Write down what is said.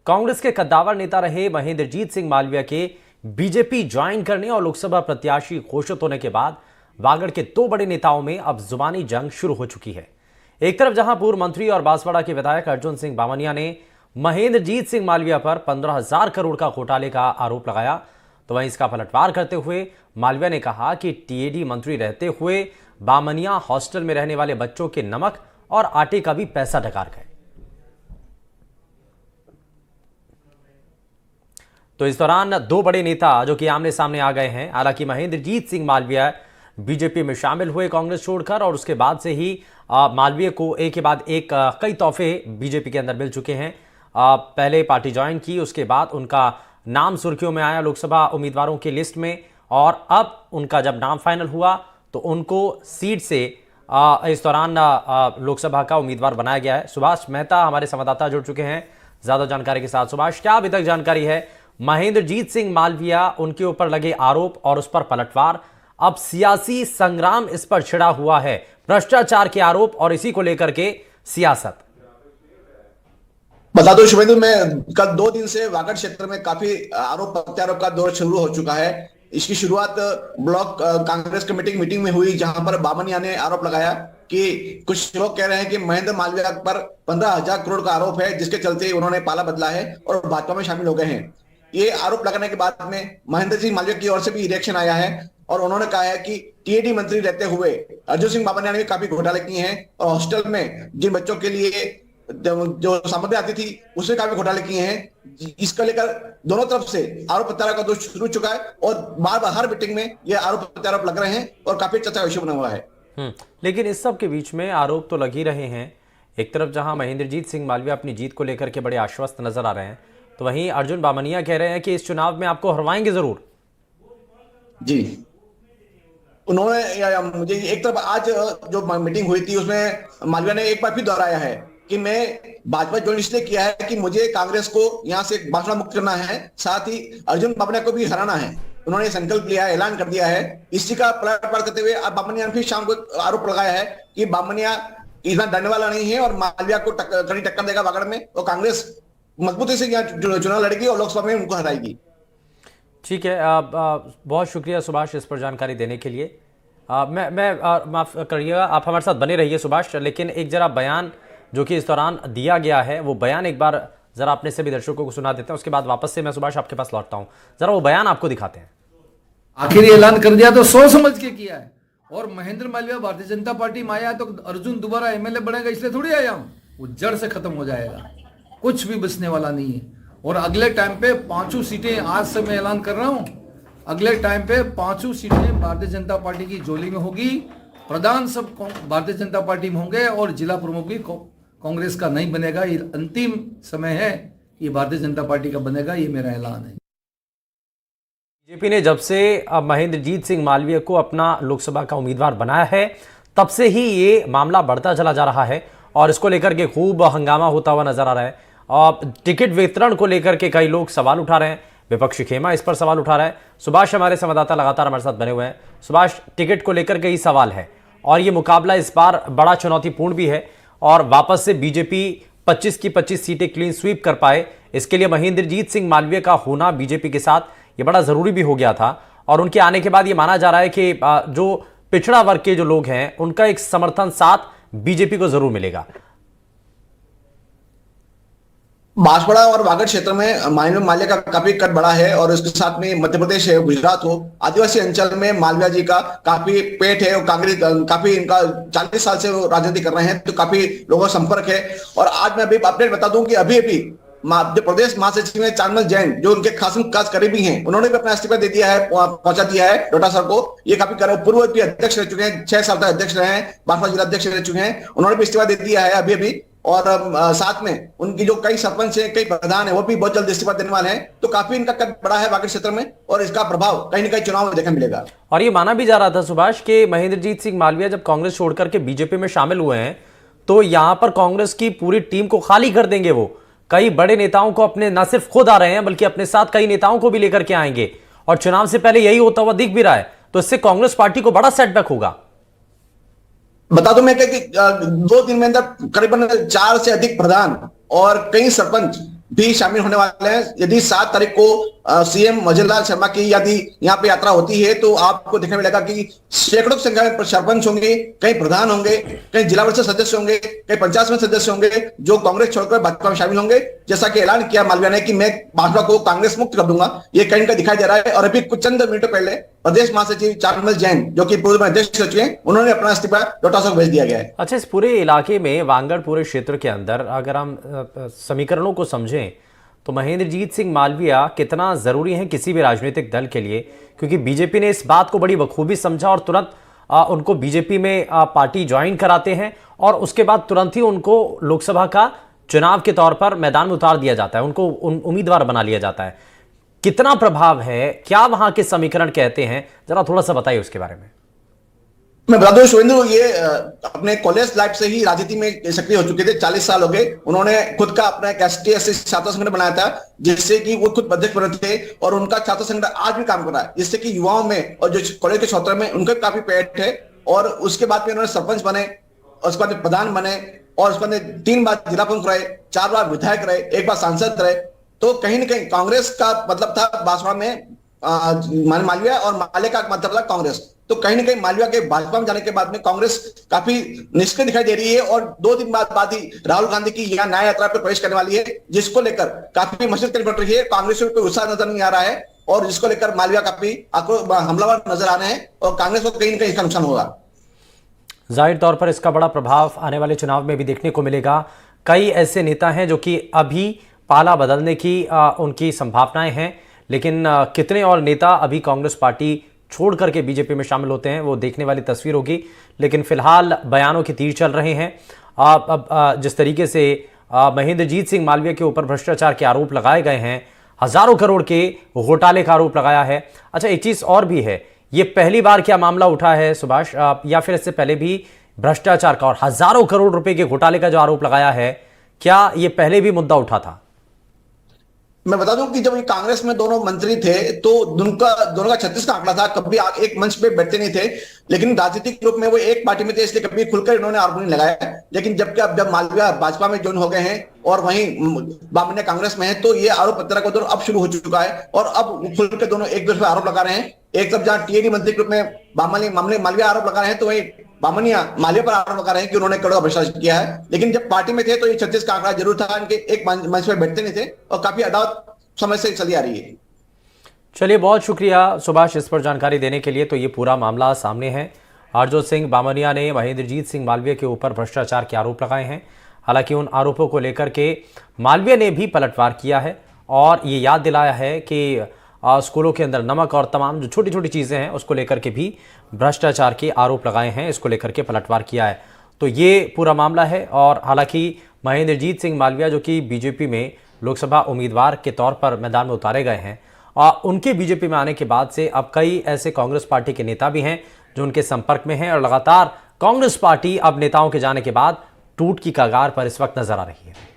कांग्रेस के कद्दावर नेता रहे महेंद्रजीत सिंह मालविया के बीजेपी ज्वाइन करने और लोकसभा प्रत्याशी घोषित होने के बाद वागड़ के दो बड़े नेताओं में अब जुबानी जंग शुरू हो चुकी है। एक तरफ जहां पूर्व मंत्री और बांसवाड़ा के विधायक अर्जुन सिंह बामनिया ने महेंद्रजीत सिंह मालविया पर 15,000 करोड़ का घोटाले का आरोप लगाया, तो वहीं इसका पलटवार करते हुए मालविया ने कहा कि टीएडी मंत्री रहते हुए बामनिया हॉस्टल में रहने वाले बच्चों के नमक और आटे का भी पैसा डकार गए। तो इस दौरान दो बड़े नेता जो कि आमने सामने आ गए हैं। हालांकि महेंद्रजीत सिंह मालविया बीजेपी में शामिल हुए कांग्रेस छोड़कर, और उसके बाद से ही मालविया को एक के बाद एक कई तोहफे बीजेपी के अंदर मिल चुके हैं। पहले पार्टी ज्वाइन की, उसके बाद उनका नाम सुर्खियों में आया लोकसभा उम्मीदवारों की लिस्ट में, और अब उनका जब नाम फाइनल हुआ तो उनको सीट से इस दौरान लोकसभा का उम्मीदवार बनाया गया है। सुभाष मेहता हमारे संवाददाता जुड़ चुके हैं ज्यादा जानकारी के साथ। सुभाष, क्या अभी तक जानकारी है? महेंद्रजीत सिंह मालविया, उनके ऊपर लगे आरोप और उस पर पलटवार, अब सियासी संग्राम इस पर छिड़ा हुआ है, भ्रष्टाचार के आरोप और इसी को लेकर के सियासत। बता दो शुभेंदु, मैं कल 2 दिन से वागड़ क्षेत्र में काफी आरोप प्रत्यारोप का दौर शुरू हो चुका है। इसकी शुरुआत ब्लॉक कांग्रेस कमेटी की मीटिंग में हुई, जहां पर बामनिया ने आरोप लगाया कि कुछ लोग कह रहे हैं कि महेंद्र मालविया पर 15,000 करोड़ का आरोप है, जिसके चलते उन्होंने पाला बदला है और भाजपा में शामिल हो गए हैं। ये आरोप लगाने के बाद में महेंद्र सिंह मालविया की ओर से भी रिएक्शन आया है और उन्होंने कहा है कि टीएडी मंत्री रहते हुए अर्जुन सिंह बामनिया ने भी काफी घोटाले किए हैं और हॉस्टल में जिन बच्चों के लिए जो सामग्री आती थी उसमें काफी घोटाले किए हैं। इसको लेकर दोनों तरफ से आरोप प्रत्यारोप का दौर शुरू हो चुका है और बार बार हर मीटिंग में ये आरोप प्रत्यारोप लग रहे हैं और काफी चर्चा का विषय बना हुआ है। लेकिन इस सब के बीच में आरोप तो लग ही रहे हैं। एक तरफ जहां महेंद्रजीत सिंह मालविया अपनी जीत को लेकर के बड़े आश्वस्त नजर आ रहे हैं, तो वहीं अर्जुन बामनिया कह रहे हैं कि इस चुनाव में आपको हरवाएंगे जरूर। जी, उन्होंने मुझे एक तरफ आज जो मीटिंग हुई थी उसमें मालविया ने एक बार फिर दोहराया है कि मैं भाजपा ज्वाइन इसलिए किया है कि मुझे कांग्रेस को यहां से बांसवाड़ा मुक्त करना है, साथ ही अर्जुन बामनिया को भी हराना है। उन्होंने संकल्प लिया है, ऐलान कर दिया है। इसी का पलटवार करते हुए अब बामनिया ने फिर शाम को आरोप लगाया है कि बामनिया इतना डरने वाला नहीं है और मालविया को कड़ी टक्कर देगा वागड़ में, और कांग्रेस मजबूती से यहाँ चुनाव लड़ेगी और लोकसभा में उनको हराएगी। ठीक है, बहुत शुक्रिया सुभाष इस पर जानकारी देने के लिए। माफ करिएगा, आप हमारे साथ बने रहिए सुभाष, लेकिन एक जरा बयान जो कि इस दौरान दिया गया है वो बयान एक बार जरा अपने से भी दर्शकों को सुना देते हैं, उसके बाद वापस से मैं सुभाष आपके पास लौटता हूं। जरा वो बयान आपको दिखाते हैं। आखिर ये ऐलान कर दिया तो सोच समझ के किया है, और महेंद्र मालविया भारतीय जनता पार्टी में आया तो अर्जुन दोबारा एमएलए बनेगा इसलिए थोड़ी आया हूं। वो जड़ से खत्म हो जाएगा, कुछ भी बचने वाला नहीं है। और अगले टाइम पे 5 सीटें आज से मैं ऐलान कर रहा हूं, अगले टाइम पे 5 सीटें भारतीय जनता पार्टी की झोली में होगी। प्रधान सब भारतीय जनता पार्टी में होंगे और जिला प्रमुख भी कांग्रेस का नहीं बनेगा। ये अंतिम समय है, ये भारतीय जनता पार्टी का बनेगा, ये मेरा ऐलान है। बीजेपी ने जब से महेंद्रजीत सिंह मालविया को अपना लोकसभा का उम्मीदवार बनाया है, तब से ही ये मामला बढ़ता चला जा रहा है और इसको लेकर के खूब हंगामा होता हुआ नजर आ रहा है। और टिकट वितरण को लेकर के कई लोग सवाल उठा रहे हैं, विपक्षी खेमा इस पर सवाल उठा रहा है। सुभाष हमारे संवाददाता लगातार हमारे साथ बने हुए हैं। सुभाष, टिकट को लेकर के ही सवाल है और ये मुकाबला इस बार बड़ा चुनौतीपूर्ण भी है, और वापस से बीजेपी 25 की 25 सीटें क्लीन स्वीप कर पाए, इसके लिए महेंद्रजीत सिंह मालविया का होना बीजेपी के साथ ये बड़ा जरूरी भी हो गया था। और उनके आने के बाद ये माना जा रहा है कि जो पिछड़ा वर्ग के जो लोग हैं उनका एक समर्थन साथ बीजेपी को जरूर मिलेगा। बांसवाड़ा और वागड़ क्षेत्र में महेंद्र मालविया का काफी कद बड़ा है और उसके साथ में मध्य प्रदेश है, गुजरात हो, आदिवासी अंचल में मालविया जी का काफी पेट है और काफी इनका 40 साल से राजनीति कर रहे हैं, तो काफी लोगों का संपर्क है। और आज मैं अभी अपडेट बता दूं कि अभी मध्य प्रदेश महासचिव है चांदमल जैन, जो उनके खास करीबी हैं, उन्होंने भी अपना इस्तीफा दे दिया है, पहुंचा दिया है डोटा सर को। ये काफी पूर्व भी अध्यक्ष रह चुके हैं, 6 साल तक अध्यक्ष रहे हैं, बांसवाड़ा जिला अध्यक्ष रह चुके हैं, उन्होंने भी इस्तीफा दे दिया है अभी। और साथ में उनकी जो कई सरपंच है, कई प्रधान है, वो भी बहुत जल्द इस्तीफा देने वाले हैं। तो काफी इनका कद बड़ा है वागड़ क्षेत्र में और इसका प्रभाव कहीं ना कहीं चुनाव में देखने मिलेगा। और ये माना भी जा रहा था सुभाष कि महेंद्रजीत सिंह मालविया जब कांग्रेस छोड़कर के बीजेपी में शामिल हुए हैं तो यहां पर कांग्रेस की पूरी टीम को खाली कर देंगे। वो कई बड़े नेताओं को अपने न सिर्फ खुद आ रहे हैं बल्कि अपने साथ कई नेताओं को भी लेकर के आएंगे, और चुनाव से पहले यही होता हुआ दिख भी रहा है। तो इससे कांग्रेस पार्टी को बड़ा सेटबैक होगा। बता दूं मैं कि 2 दिन में अंदर करीबन 4 से अधिक प्रधान और कई सरपंच भी शामिल होने वाले हैं। यदि 7 तारीख को सीएम मजनलाल शर्मा की यदि यहाँ पे यात्रा होती है तो आपको देखने मिलेगा कि सैकड़ों की संख्या में सरपंच होंगे, कई प्रधान होंगे, कई जिला परिषद सदस्य होंगे, कई पंचायत समिति सदस्य होंगे जो कांग्रेस छोड़कर भाजपा में शामिल होंगे। जैसा कि ऐलान किया मालवीया ने कि मैं भाजपा को कांग्रेस मुक्त कर दूंगा, ये कहीं का दिखाई दे रहा है। और अभी कुछ चंद मिनटों पहले प्रदेश महासचिव चारुमल जैन जो कि पूर्व में अध्यक्ष रह चुके हैं, उन्होंने अपना इस्तीफा डोटासरा को भेज दिया गया है। अच्छा, इस पूरे इलाके में वांगड़ पूरे क्षेत्र के अंदर अगर हम समीकरणों को समझें तो महेंद्रजीत सिंह मालवीया कितना जरूरी है किसी भी राजनीतिक दल के लिए, क्योंकि बीजेपी ने इस बात को बड़ी बखूबी समझा और तुरंत उनको बीजेपी में पार्टी ज्वाइन कराते हैं और उसके बाद तुरंत ही उनको लोकसभा का चुनाव के तौर पर मैदान में उतार दिया जाता है, उनको उम्मीदवार बना लिया जाता है। कितना प्रभाव है, क्या वहां के समीकरण कहते हैं, जरा थोड़ा सा बताइए उसके बारे में। मैं बता दूं शुभेंदु, ये अपने कॉलेज लाइफ से ही राजनीति में सक्रिय हो चुके थे। 40 साल हो गए। उन्होंने खुद का अपना एक ST/SC छात्र संगठन बनाया था जिससे कि वो खुद अध्यक्ष बने थे और उनका छात्र संगठन आज भी काम कर रहा है, जिससे कि युवाओं में और जो कॉलेज के छात्रों में उनका काफी पेट है। और उसके बाद में उन्होंने सरपंच बने, उसके बाद प्रधान बने और उसके बाद 3 बार जिला प्रमुख रहे, 4 बार विधायक रहे, 1 बार सांसद रहे। तो कहीं ना कहीं कांग्रेस का मतलब था भाजपा में मालवीया और माले का मतलब था कांग्रेस। तो कहीं ना कहीं मालवीया के भाजपा में जाने के बाद में कांग्रेस काफी निष्क्रिय दिखाई दे रही है और 2 दिन बाद ही राहुल गांधी की यहाँ न्याय यात्रा पर प्रवेश करने वाली है, जिसको लेकर काफी मशक्कत करनी पड़ रही है। कांग्रेस में कोई उत्साह नजर नहीं आ रहा है और जिसको लेकर मालवीया काफी हमलावर नजर आ रहे हैं और कांग्रेस को कहीं ना कहीं इसका नुकसान होगा। जाहिर तौर पर इसका बड़ा प्रभाव आने वाले चुनाव में भी देखने को मिलेगा। कई ऐसे नेता हैं जो कि अभी पाला बदलने की उनकी संभावनाएं हैं, लेकिन कितने और नेता अभी कांग्रेस पार्टी छोड़ करके बीजेपी में शामिल होते हैं वो देखने वाली तस्वीर होगी। लेकिन फिलहाल बयानों के तीर चल रहे हैं। अब जिस तरीके से महेंद्रजीत सिंह मालवीया के ऊपर भ्रष्टाचार के आरोप लगाए गए हैं, हजारों करोड़ के घोटाले का आरोप लगाया है। अच्छा, एक चीज और भी है, ये पहली बार क्या मामला उठा है सुभाष, या फिर इससे पहले भी भ्रष्टाचार का और हजारों करोड़ रुपए के घोटाले का जो आरोप लगाया है, क्या ये पहले भी मुद्दा उठा था? मैं बता दूं कि जब ये कांग्रेस में दोनों मंत्री थे तो दोनों का 36 का आंकड़ा था, कभी एक मंच पे बैठते नहीं थे, लेकिन राजनीतिक रूप में वो एक पार्टी में थे इसलिए कभी खुलकर इन्होंने आरोप नहीं लगाया। लेकिन जब मालवीया भाजपा में ज्वाइन हो गए हैं और वहीं बामनिया कांग्रेस में है तो ये आरोप प्रत्यारोप का दौर अब शुरू हो चुका है और अब खुलकर दोनों एक दूसरे पर आरोप लगा रहे हैं। एक तरफ जहां टीएडी मंत्री के रूप में मालवीया आरोप लगा रहे हैं तो वहीं बामनिया मालवीया पर आरोप लगा रहे हैं कि उन्होंने करोड़ों का भ्रष्टाचार किया है। लेकिन जब पार्टी में थे तो ये 36 का आंकड़ा जरूर था, इनके एक मंच पर बैठते नहीं थे और काफी अदावत समय से चली आ रही है। चलिए, बहुत शुक्रिया सुभाष इस पर जानकारी देने के लिए। तो ये पूरा मामला सामने है। हरजोत सिंह बामनिया ने महेंद्रजीत सिंह मालवीया के ऊपर भ्रष्टाचार के आरोप लगाए हैं। हालांकि उन आरोपों को लेकर के मालवीया ने भी पलटवार किया है और ये याद दिलाया है कि स्कूलों के अंदर नमक और तमाम जो छोटी छोटी चीज़ें हैं उसको लेकर के भी भ्रष्टाचार के आरोप लगाए हैं, इसको लेकर के पलटवार किया है। तो ये पूरा मामला है। और हालांकि महेंद्रजीत सिंह मालवीया जो कि बीजेपी में लोकसभा उम्मीदवार के तौर पर मैदान में उतारे गए हैं और उनके बीजेपी में आने के बाद से अब कई ऐसे कांग्रेस पार्टी के नेता भी हैं जो उनके संपर्क में हैं और लगातार कांग्रेस पार्टी अब नेताओं के जाने के बाद टूट की कगार पर इस वक्त नजर आ रही है।